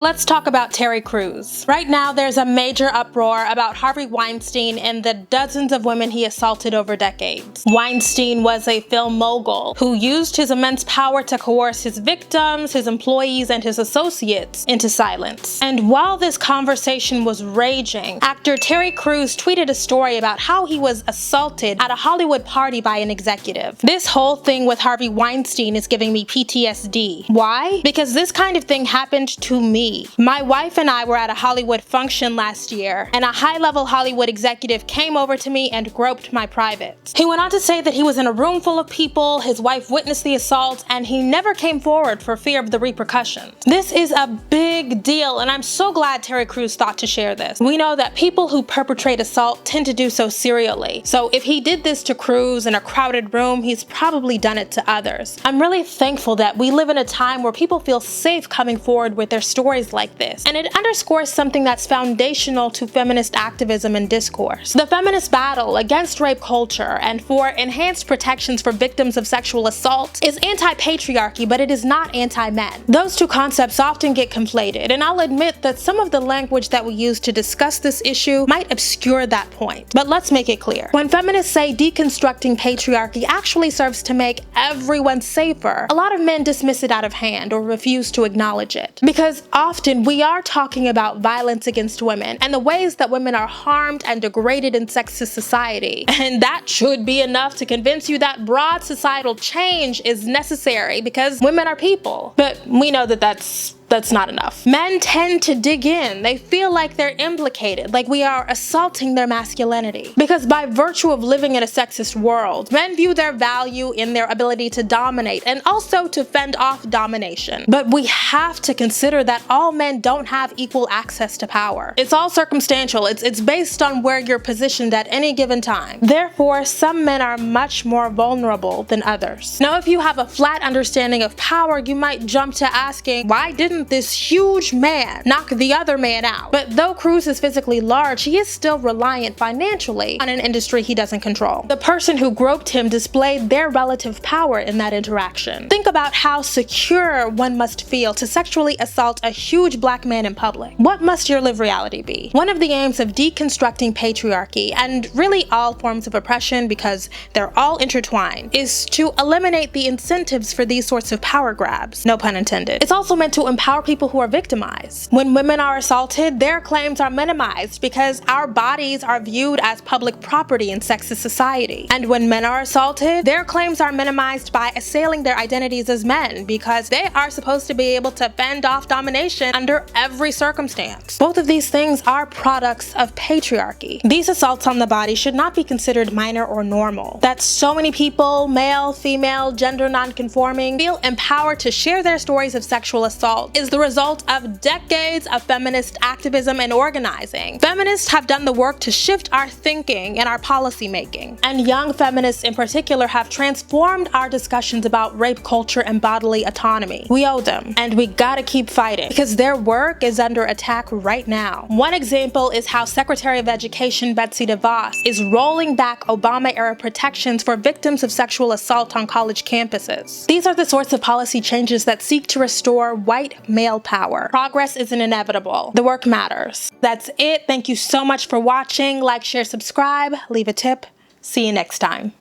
Let's talk about Terry Crews. Right now, there's a major uproar about Harvey Weinstein and the dozens of women he assaulted over decades. Weinstein was a film mogul who used his immense power to coerce his victims, his employees, and his associates into silence. And while this conversation was raging, actor Terry Crews tweeted a story about how he was assaulted at a Hollywood party by an executive. This whole thing with Harvey Weinstein is giving me PTSD. Why? Because this kind of thing happened to me. My wife and I were at a Hollywood function last year, and a high-level Hollywood executive came over to me and groped my privates. He went on to say that he was in a room full of people, his wife witnessed the assault, and he never came forward for fear of the repercussions. This is a big deal, and I'm so glad Terry Crews thought to share this. We know that people who perpetrate assault tend to do so serially, so if he did this to Crews in a crowded room, he's probably done it to others. I'm really thankful that we live in a time where people feel safe coming forward with their stories like this, and it underscores something that's foundational to feminist activism and discourse. The feminist battle against rape culture and for enhanced protections for victims of sexual assault is anti-patriarchy, but it is not anti-men. Those two concepts often get conflated, and I'll admit that some of the language that we use to discuss this issue might obscure that point. But let's make it clear. When feminists say deconstructing patriarchy actually serves to make everyone safer, a lot of men dismiss it out of hand or refuse to acknowledge it. Because often we are talking about violence against women and the ways that women are harmed and degraded in sexist society. And that should be enough to convince you that broad societal change is necessary because women are people. But we know that that's not enough. Men tend to dig in. They feel like they're implicated, like we are assaulting their masculinity. Because by virtue of living in a sexist world, men view their value in their ability to dominate and also to fend off domination. But we have to consider that all men don't have equal access to power. It's all circumstantial. It's based on where you're positioned at any given time. Therefore, some men are much more vulnerable than others. Now, if you have a flat understanding of power, you might jump to asking, why didn't this huge man knock the other man out? But though Crews is physically large, he is still reliant financially on an industry he doesn't control. The person who groped him displayed their relative power in that interaction. Think about how secure one must feel to sexually assault a huge black man in public. What must your lived reality be? One of the aims of deconstructing patriarchy, and really all forms of oppression because they're all intertwined, is to eliminate the incentives for these sorts of power grabs. No pun intended. It's also meant to empower people who are victimized. When women are assaulted, their claims are minimized because our bodies are viewed as public property in sexist society. And when men are assaulted, their claims are minimized by assailing their identities as men because they are supposed to be able to fend off domination under every circumstance. Both of these things are products of patriarchy. These assaults on the body should not be considered minor or normal. That so many people, male, female, gender non-conforming, feel empowered to share their stories of sexual assault is the result of decades of feminist activism and organizing. Feminists have done the work to shift our thinking and our policy making. And young feminists in particular have transformed our discussions about rape culture and bodily autonomy. We owe them, and we gotta keep fighting because their work is under attack right now. One example is how Secretary of Education Betsy DeVos is rolling back Obama-era protections for victims of sexual assault on college campuses. These are the sorts of policy changes that seek to restore white male power. Progress isn't inevitable. The work matters. That's it. Thank you so much for watching. Like, share, subscribe, leave a tip. See you next time.